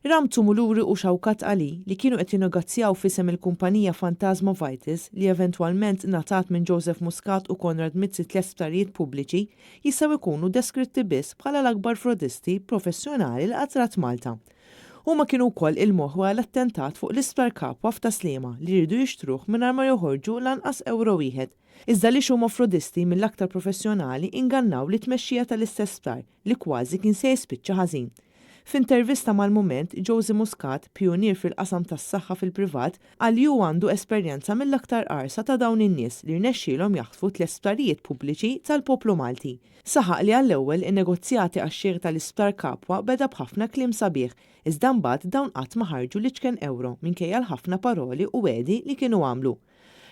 Ramtu Muluri u Xawkat Ali li kienu qed jinnegozjaw f'isem il-kumpanija Fantasma Vitis li eventwalment ngħatat minn Joseph Muscat u Konrad Mizzi tl-isptarijiet pubbliċi jistgħu jkunu deskritti biss bħala l-akbar frodisti professjonali li qatrat Malta. Huma kienu wkoll il-moħħ l-attentat fuq l-isptar Kapwa f'Taslima li jridu jixtruh mingħajr ma joħorġu lanqas euro wieħed. Iżda li huma frodisti mill-aktar professjonali ingannaw li tmexxija tal-istess sptar li kważi kien se jispiċċa ħażin. F'intervista mal-Mument, Joseph Muscat, pionier fil-qasam tas-saħħa fil-privat, qal li hu għandu esperjenza mill-aktar qarsa ta' dawn in-nies li rnexxielhom jaħtfu l-isptarijiet pubbliċi tal-poplu Malti. Saħaq li għall-ewwel in-negozjati għax-xiri tal-isptar Kapwa beda b'ħafna kliem sabiħ, iżda mbagħad dawn qatt ma ħarġu l-iċken euro minkejja l-ħafna paroli u wedi li kienu għamlu.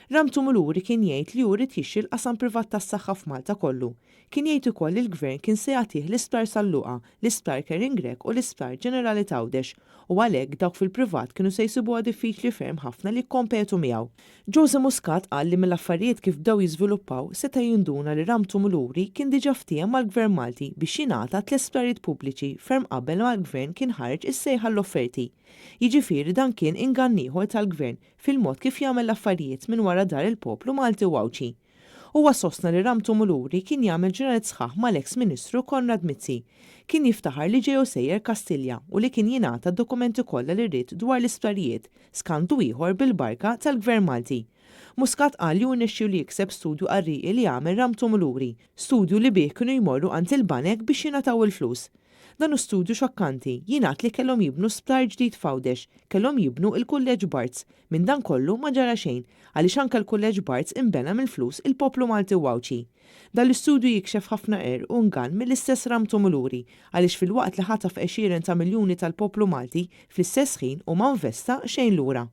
Ramtu Muluri kien jgħid li jrid jixxi l-qasam privat tas-saħħa f'Malta kollu. Kien jgħid ukoll li l-Gvern kien se jagħtih l-isptar Salluqa, l-isptar Keringrek u l-isptar Ġenerali Tawdex u għalhekk dawk fil-privat kienu se jsibuha diffiċli ferm ħafna li jkompetu miegħu. Joseph Muscat qal li mill-affarijiet kif bdew jiżviluppaw seta' jinduna li Ramtu Muluri kien diġà ftehim mal-Gvern Malti biex jingħata tl-isptarijiet pubbliċi ferm qabel ma l-Gvern kien ħareġ is-sejħa l-offerti. Jiġifieri dan kien ingann ieħor tal-Gvern fil-mod kif jagħmel l-affarijiet minn wara dar il-poplu Malti Wawċi. Huwa sostna li Ramtu Muluri kien jagħmel ġranet sħaħ mal-eks Ministru Konrad Mizzi. Kien jiftaħar li ġew sejjer Kastilja u li kien jingħata d-dokumenti kollha li rrid dwar l-isptarijiet, skandu ieħor bil-barka tal-Gvern Malti. Muscat qal li rnexxielu li jikseb studju qarrieqi li jagħmel Ramtu Muluri, studju li bih kienu jmorru għand il-banek biex jingħataw il-flus. Dan hu studju xokkanti, jingħad li kellhom jibnu sptar ġdid f'Għawdex, kellhom jibnu il-Kulleġġ Barts. Minn dan kollu ma ġara xejn, għaliex anke l-Kulleġġ Barts imbena mill-flus il-poplu Malti Wawċi. Dan l-istudju jikxef ħafna u ngann mill-istess Ramtu Muluri, għaliex fil-waqt li ħataf 20 ta' miljuni tal-poplu Malti fl-istess ħin u ma investa xejn lura.